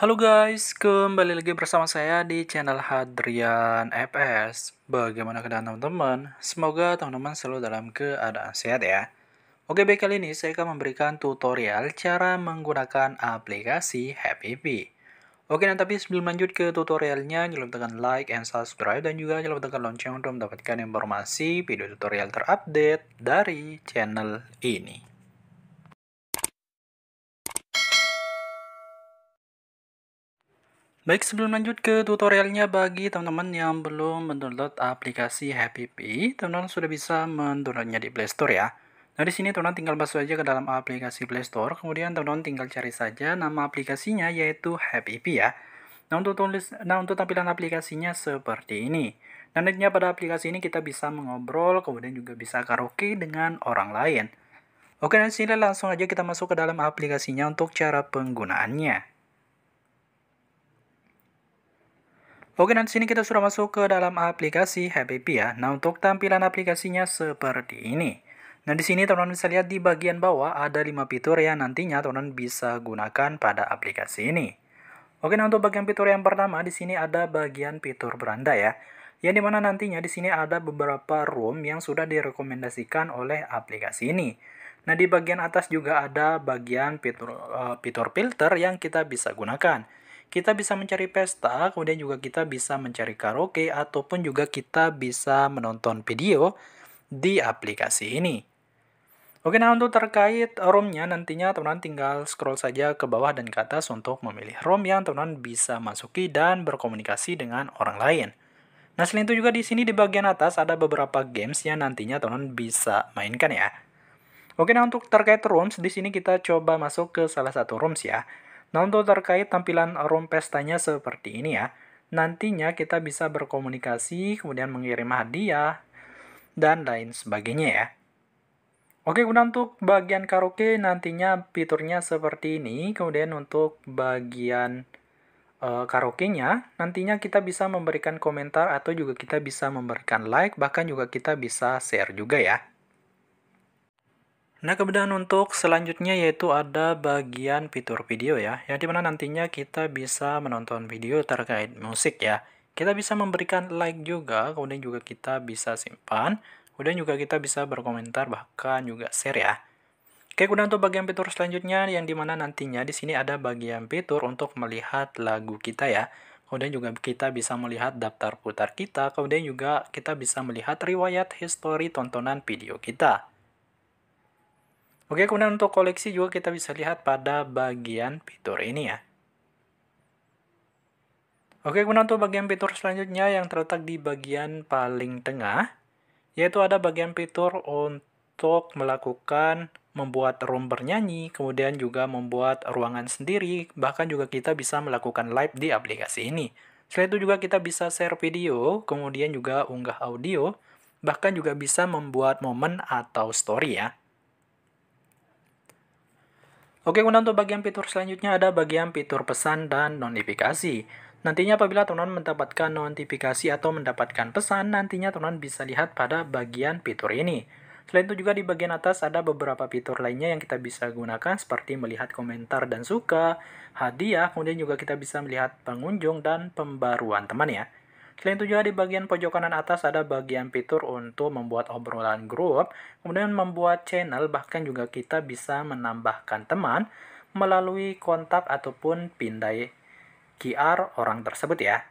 Halo guys, kembali lagi bersama saya di channel Hadrian FS. Bagaimana keadaan teman-teman? Semoga teman-teman selalu dalam keadaan sehat ya. Oke, baik, kali ini saya akan memberikan tutorial cara menggunakan aplikasi Happy Pea. Oke, nah tapi sebelum lanjut ke tutorialnya, jangan lupa tekan like and subscribe dan juga jangan lupa tekan lonceng untuk mendapatkan informasi video tutorial terupdate dari channel ini. Baik, sebelum lanjut ke tutorialnya, bagi teman-teman yang belum mendownload aplikasi Happy Pea, teman-teman sudah bisa mendownloadnya di Play Store ya. Nah, di sini teman-teman tinggal masuk aja ke dalam aplikasi Play Store, kemudian teman-teman tinggal cari saja nama aplikasinya yaitu Happy Pea ya. Nah, untuk tampilan aplikasinya seperti ini. Nah, nantinya pada aplikasi ini kita bisa mengobrol, kemudian juga bisa karaoke dengan orang lain. Oke, dan sini langsung aja kita masuk ke dalam aplikasinya untuk cara penggunaannya. Oke, dan sini kita sudah masuk ke dalam aplikasi Happy Pea ya. Nah, untuk tampilan aplikasinya seperti ini. Nah, di sini teman-teman bisa lihat di bagian bawah ada 5 fitur yang nantinya teman-teman bisa gunakan pada aplikasi ini. Oke, nah untuk bagian fitur yang pertama di sini ada bagian fitur beranda ya. Yang dimana nantinya di sini ada beberapa room yang sudah direkomendasikan oleh aplikasi ini. Nah, di bagian atas juga ada bagian fitur filter yang kita bisa gunakan. Kita bisa mencari pesta, kemudian juga kita bisa mencari karaoke, ataupun juga kita bisa menonton video di aplikasi ini. Oke, nah untuk terkait ROM-nya nantinya teman-teman tinggal scroll saja ke bawah dan ke atas untuk memilih ROM yang teman-teman bisa masuki dan berkomunikasi dengan orang lain. Nah, selain itu juga di sini di bagian atas ada beberapa games yang nantinya teman-teman bisa mainkan ya. Oke, nah untuk terkait rooms, di sini kita coba masuk ke salah satu rooms ya. Nah, untuk terkait tampilan room pestanya seperti ini ya. Nantinya kita bisa berkomunikasi, kemudian mengirim hadiah, dan lain sebagainya ya. Oke, kemudian untuk bagian karaoke nantinya fiturnya seperti ini. Kemudian untuk bagian karaoke-nya, nantinya kita bisa memberikan komentar atau juga kita bisa memberikan like, bahkan juga kita bisa share juga ya. Nah, kemudian untuk selanjutnya yaitu ada bagian fitur video ya, yang dimana nantinya kita bisa menonton video terkait musik ya. Kita bisa memberikan like juga, kemudian juga kita bisa simpan, kemudian juga kita bisa berkomentar, bahkan juga share ya. Oke, kemudian untuk bagian fitur selanjutnya yang dimana nantinya di sini ada bagian fitur untuk melihat lagu kita ya. Kemudian juga kita bisa melihat daftar putar kita, kemudian juga kita bisa melihat riwayat histori tontonan video kita. Oke, kemudian untuk koleksi juga kita bisa lihat pada bagian fitur ini ya. Oke, kemudian untuk bagian fitur selanjutnya yang terletak di bagian paling tengah, yaitu ada bagian fitur untuk melakukan membuat room bernyanyi, kemudian juga membuat ruangan sendiri, bahkan juga kita bisa melakukan live di aplikasi ini. Selain itu juga kita bisa share video, kemudian juga unggah audio, bahkan juga bisa membuat momen atau story ya. Oke, kemudian untuk bagian fitur selanjutnya ada bagian fitur pesan dan notifikasi. Nantinya apabila teman-teman mendapatkan notifikasi atau mendapatkan pesan, nantinya teman-teman bisa lihat pada bagian fitur ini. Selain itu juga di bagian atas ada beberapa fitur lainnya yang kita bisa gunakan seperti melihat komentar dan suka, hadiah, kemudian juga kita bisa melihat pengunjung dan pembaruan teman ya. Selain itu juga di bagian pojok kanan atas ada bagian fitur untuk membuat obrolan grup, kemudian membuat channel, bahkan juga kita bisa menambahkan teman melalui kontak ataupun pindai QR orang tersebut ya.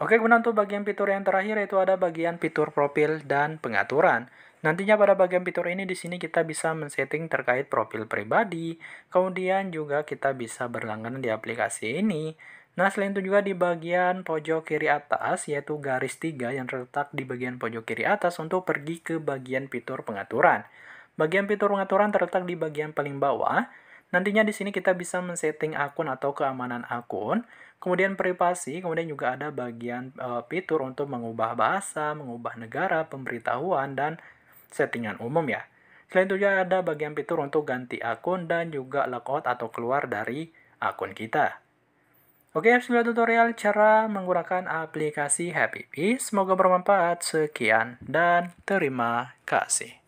Oke, kemudian untuk bagian fitur yang terakhir yaitu ada bagian fitur profil dan pengaturan. Nantinya pada bagian fitur ini di sini kita bisa men-setting terkait profil pribadi, kemudian juga kita bisa berlangganan di aplikasi ini. Nah, selain itu juga di bagian pojok kiri atas yaitu garis 3 yang terletak di bagian pojok kiri atas untuk pergi ke bagian fitur pengaturan. Bagian fitur pengaturan terletak di bagian paling bawah. Nantinya di sini kita bisa men-setting akun atau keamanan akun, kemudian privasi, kemudian juga ada bagian fitur untuk mengubah bahasa, mengubah negara, pemberitahuan, dan settingan umum ya. Selain itu juga ada bagian fitur untuk ganti akun dan juga logout atau keluar dari akun kita. Oke, sudah tutorial cara menggunakan aplikasi Happy Pea. Semoga bermanfaat. Sekian dan terima kasih.